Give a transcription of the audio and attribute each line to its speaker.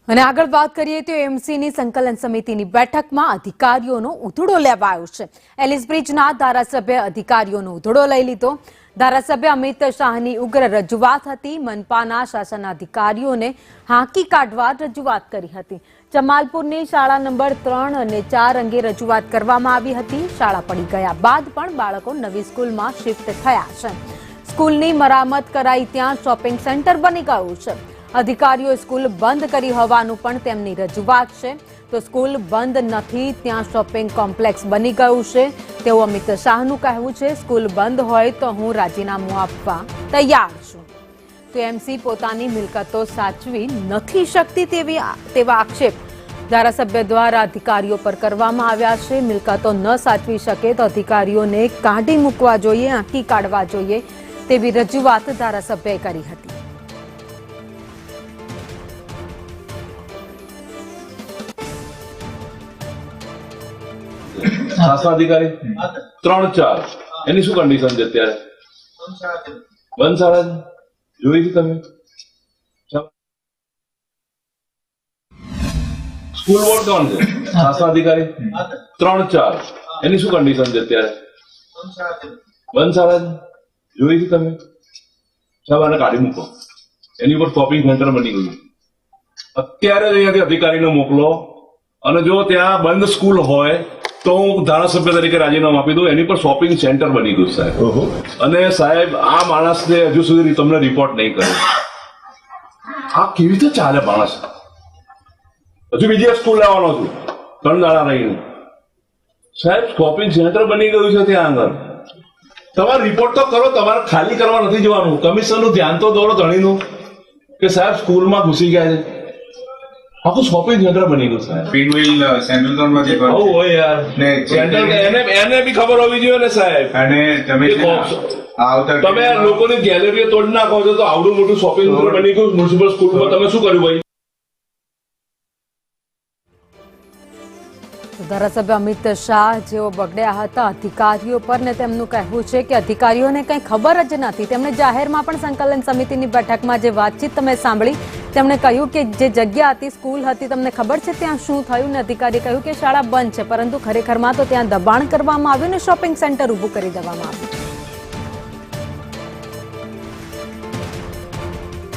Speaker 1: અને આગળ વાત કરીએ તો એમસીની સંકલન સમિતિની બેઠકમાં અધિકારીઓનો ઉધડો લેવાયો છે। એલિસબ્રિજના ધારાસભ્ય અધિકારીઓનો ઉધડો લઈ લીધો। ધારાસભ્ય અમિત શાહની ઉગ્ર રજૂઆત હતી। મનપાના શાસન અધિકારીઓને હાંકી કાઢવા રજૂઆત કરી હતી। જમાલપુરની શાળા નંબર 3 અને 4 અંગે રજૂઆત કરવામાં આવી હતી। શાળા પડી ગયા બાદ પણ બાળકો નવી સ્કૂલમાં શિફ્ટ થયા છે। સ્કૂલની મરામત કરાઈ ત્યાં શોપિંગ સેન્ટર બની ગયું છે। अधिकारीओ स्कूल बंद करी होवानुं पण तेमनी रजूआत छे। तो स्कूल बंद नथी त्यां शॉपिंग कॉम्प्लेक्स बनी गयुं छे तेवुं अमित शाहनुं कहेवुं छे। स्कूल बंद होय तो हूँ राजीनामું आपवा तैयार छुं। तो एमसी पोतानी मिलकतो साचवी नथी शकती तेवा आक्षेप धारासभ्य द्वारा अधिकारीओ पर करवामां आव्या छे। मिलकतो न साचवी शके तो अधिकारीओने काढी मूकवा जोईए, आंकी काढवा जोईए तेवी रजूआत धारासभ्यए करी हती।
Speaker 2: શાસનાધિકારી 3-4 એની શું કન્ડિશન છે અત્યારે? બંધ શાળા જોઈ છે તમે? સ્કૂલ બોર્ડ કોણ છે? શાસનાધિકારી 3-4 એની શું કન્ડિશન છે અત્યારે? બંધ શાળા જોઈ છે તમે? સાહેબ આને કાઢી મૂકો। એની ઉપર શોપિંગ સેન્ટર બની ગયું। અત્યારે અહીંયાથી અધિકારીને મોકલો અને જો ત્યાં બંધ સ્કૂલ હોય तो हूँ धारासभ्य तरीके राजीनामું આપી દઉં। એની પર શોપિંગ સેન્ટર બની ગયું સાહેબ। અને સાહેબ આ માણસને હજુ સુધી તમને રિપોર્ટ નહીં કર્યો। આ કેવી રીતે ચાલે માણસ? હજુ બીજી સ્કૂલ લાવવાનો છું 3 દાડા રહીને। સાહેબ શોપિંગ સેન્ટર બની ગયું છે ત્યાં આગળ। તમારે રિપોર્ટ તો કરો, તમારે ખાલી કરવા નથી જવાનું। કમિશનરનું ધ્યાન તો દોરો ધણીનું કે સાહેબ સ્કૂલમાં ઘૂસી ગયા છે। આખું શોપિંગ સેન્ટર બની ગયું સાહેબ।
Speaker 3: પીનવેલ સેન્ટ્રલ ઝોનમાં જે
Speaker 2: બહુ હોય યાર ને સેન્ટ્રલ એને બી ખબર હોવી જોઈએ ને સાહેબ।
Speaker 3: અને
Speaker 2: તમે લોકોની ગેલેરીઓ તોડી નાખો છો તો આવડું મોટું શોપિંગ સેન્ટર બની ગયું મ્યુનિસિપલ સ્કૂલમાં, તમે શું કર્યું ભાઈ?
Speaker 1: ધારાસભ્ય અમિત શાહ જેઓ બગડ્યા હતા અધિકારીઓ પર ને તેમનું કહેવું છે કે અધિકારીઓને કંઈ ખબર જ નથી। તેમણે જાહેરમાં પણ સંકલન સમિતિની બેઠકમાં જે વાતચીત તમે સાંભળી તેમણે કહ્યું કે જે જગ્યા હતી, સ્કૂલ હતી, તમને ખબર છે ત્યાં શું થયું? ને અધિકારીએ કહ્યું કે શાળા બંધ છે, પરંતુ ખરેખરમાં તો ત્યાં દબાણ કરવામાં આવ્યું ને શોપિંગ સેન્ટર ઊભું કરી દેવામાં આવ્યું।